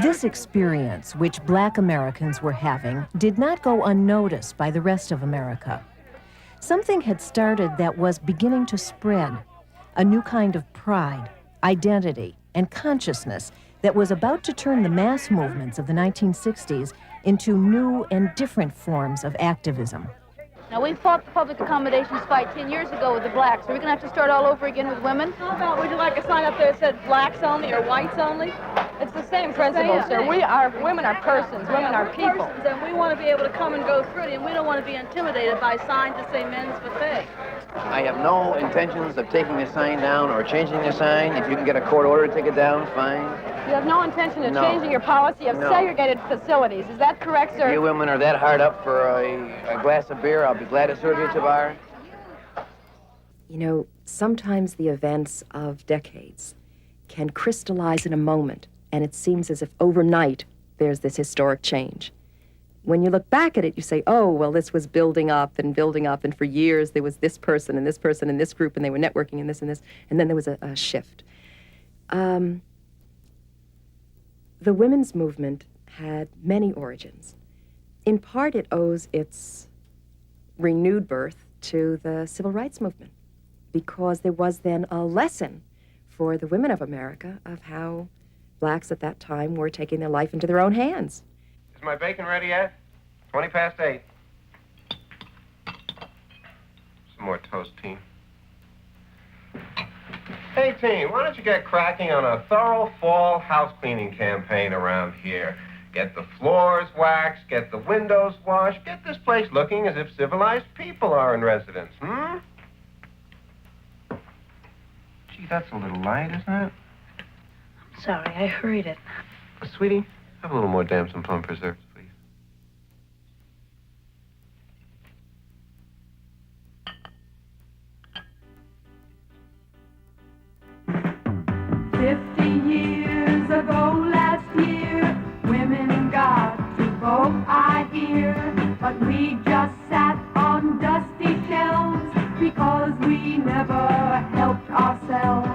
This experience, which Black Americans were having, did not go unnoticed by the rest of America. Something had started that was beginning to spread, a new kind of pride, identity, and consciousness that was about to turn the mass movements of the 1960s into new and different forms of activism. Now, we fought the public accommodations fight 10 years ago with the blacks. Are we going to have to start all over again with women? How about, would you like a sign up there that said blacks only or whites only? It's the same principle, sir. Women are persons, women are people. And we want to be able to come and go through it, and we don't want to be intimidated by signs that say men's buffet. I have no intentions of taking the sign down or changing the sign. If you can get a court order to take it down, fine. You have no intention of changing your policy of segregated facilities. Is that correct, sir? If you women are that hard up for a glass of beer, I'll be glad to serve you at your bar. You know, sometimes the events of decades can crystallize in a moment, and it seems as if overnight there's this historic change. When you look back at it, you say, oh, well, this was building up, and for years there was this person and this person and this group, and they were networking and this, and then there was a shift. The women's movement had many origins. In part, it owes its renewed birth to the civil rights movement, because there was then a lesson for the women of America of how blacks at that time were taking their life into their own hands. Is my bacon ready yet? 20 past 8. Some more toast, Teen. Hey, Teen, why don't you get cracking on a thorough fall house cleaning campaign around here? Get the floors waxed, get the windows washed, get this place looking as if civilized people are in residence, hmm? Gee, that's a little light, isn't it? I'm sorry, I hurried it. Sweetie, have a little more damson plum preserves, please. Years ago last year, women got to vote, I hear, but we just sat on dusty shelves because we never helped ourselves.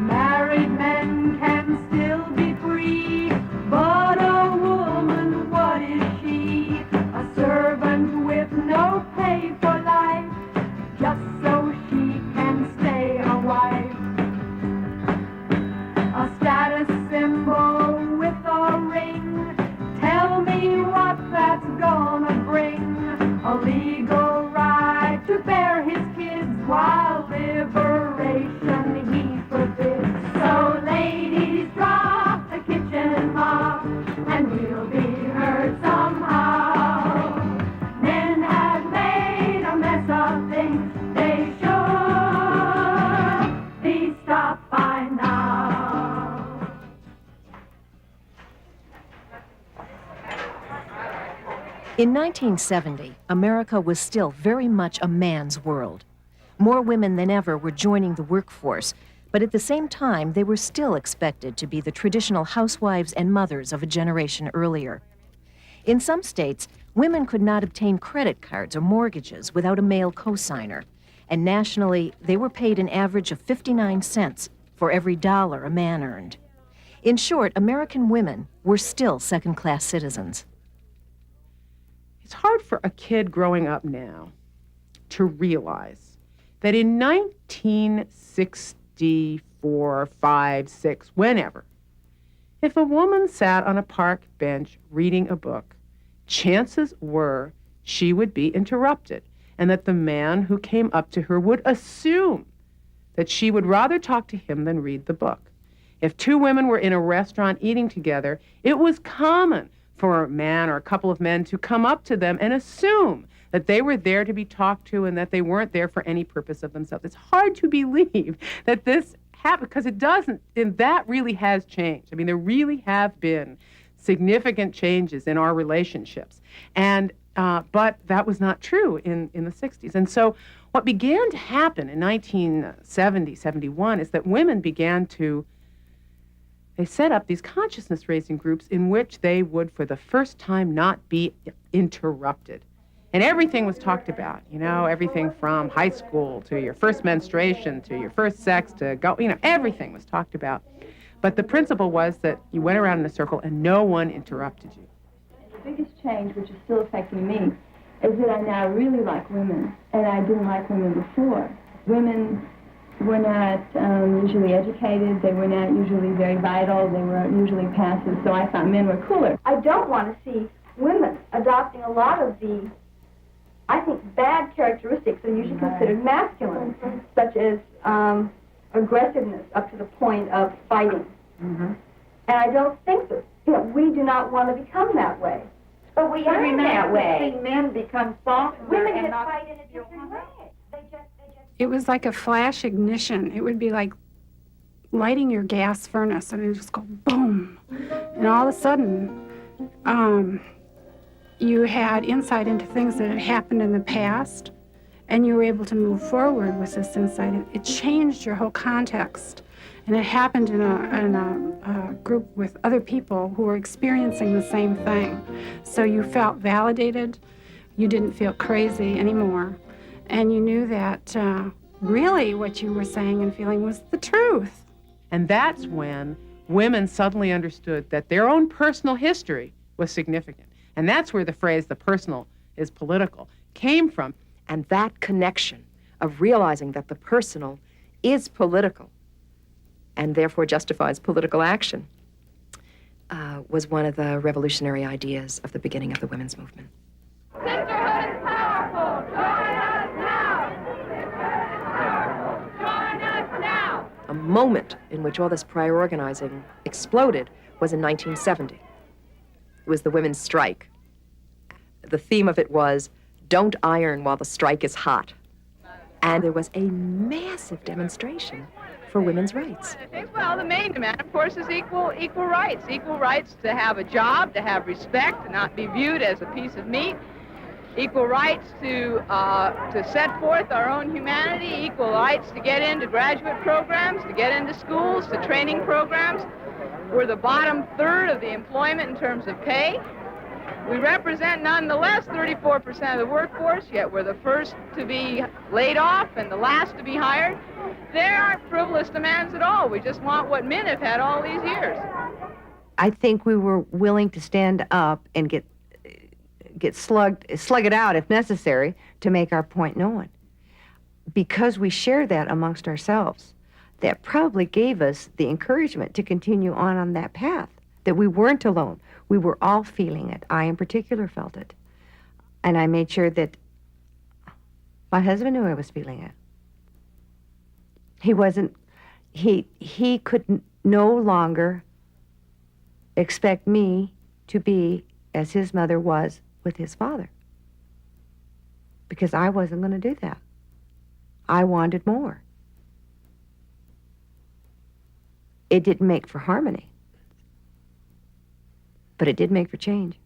Married men can still be free, but a woman, what is she? A servant with no pay for life, just so she can stay a wife. A status symbol with a ring. Tell me what that's gonna bring. A legal right to bear his kids while liberation he forbids. So ladies, drop the kitchen mop and we'll be heard somehow. Men have made a mess of things. They should be stopped by now. In 1970, America was still very much a man's world. More women than ever were joining the workforce, but at the same time, they were still expected to be the traditional housewives and mothers of a generation earlier. In some states, women could not obtain credit cards or mortgages without a male cosigner, and nationally, they were paid an average of 59 cents for every dollar a man earned. In short, American women were still second-class citizens. It's hard for a kid growing up now to realize that in 1964, 5, 6, whenever, if a woman sat on a park bench reading a book, chances were she would be interrupted, and that the man who came up to her would assume that she would rather talk to him than read the book. If two women were in a restaurant eating together, it was common for a man or a couple of men to come up to them and assume that they were there to be talked to and that they weren't there for any purpose of themselves. It's hard to believe that this happened, because it doesn't, and that really has changed. I mean, there really have been significant changes in our relationships. And but that was not true in the 60s. And so what began to happen in 1970, 71 is that women began to they set up these consciousness-raising groups in which they would, for the first time, not be interrupted. And everything was talked about, everything from high school to your first menstruation to your first sex to everything was talked about. But the principle was that you went around in a circle and no one interrupted you. The biggest change, which is still affecting me, is that I now really like women, and I didn't like women before. Women were not usually educated, they were not usually very vital, they were usually passive, so I thought men were cooler. I don't want to see women adopting a lot of the, I think, bad characteristics that are usually considered masculine, such as aggressiveness up to the point of fighting. And I don't think that, we do not want to become that way. But we are that way. Men become softer. Women can fight in a different way. It was like a flash ignition. It would be like lighting your gas furnace, and it would just go boom. And all of a sudden, you had insight into things that had happened in the past, and you were able to move forward with this insight. It changed your whole context, and it happened in a group with other people who were experiencing the same thing. So you felt validated, you didn't feel crazy anymore, and you knew that really what you were saying and feeling was the truth. And that's when women suddenly understood that their own personal history was significant. And that's where the phrase, the personal is political, came from. And that connection of realizing that the personal is political and therefore justifies political action was one of the revolutionary ideas of the beginning of the women's movement. Sisterhood is powerful. Join us now. Join us now. A moment in which all this prior organizing exploded was in 1970. It was the women's strike. The theme of it was, don't iron while the strike is hot. And there was a massive demonstration for women's rights. Well, the main demand, of course, is equal rights. Equal rights to have a job, to have respect, to not be viewed as a piece of meat. Equal rights to set forth our own humanity. Equal rights to get into graduate programs, to get into schools, to training programs. We're the bottom third of the employment in terms of pay. We represent, nonetheless, 34% of the workforce, yet we're the first to be laid off and the last to be hired. There aren't frivolous demands at all. We just want what men have had all these years. I think we were willing to stand up and slug it out if necessary to make our point known. Because we shared that amongst ourselves, that probably gave us the encouragement to continue on that path, that we weren't alone. We were all feeling it. I, in particular, felt it. And I made sure that my husband knew I was feeling it. He could no longer expect me to be as his mother was with his father, because I wasn't going to do that. I wanted more. It didn't make for harmony, but it did make for change.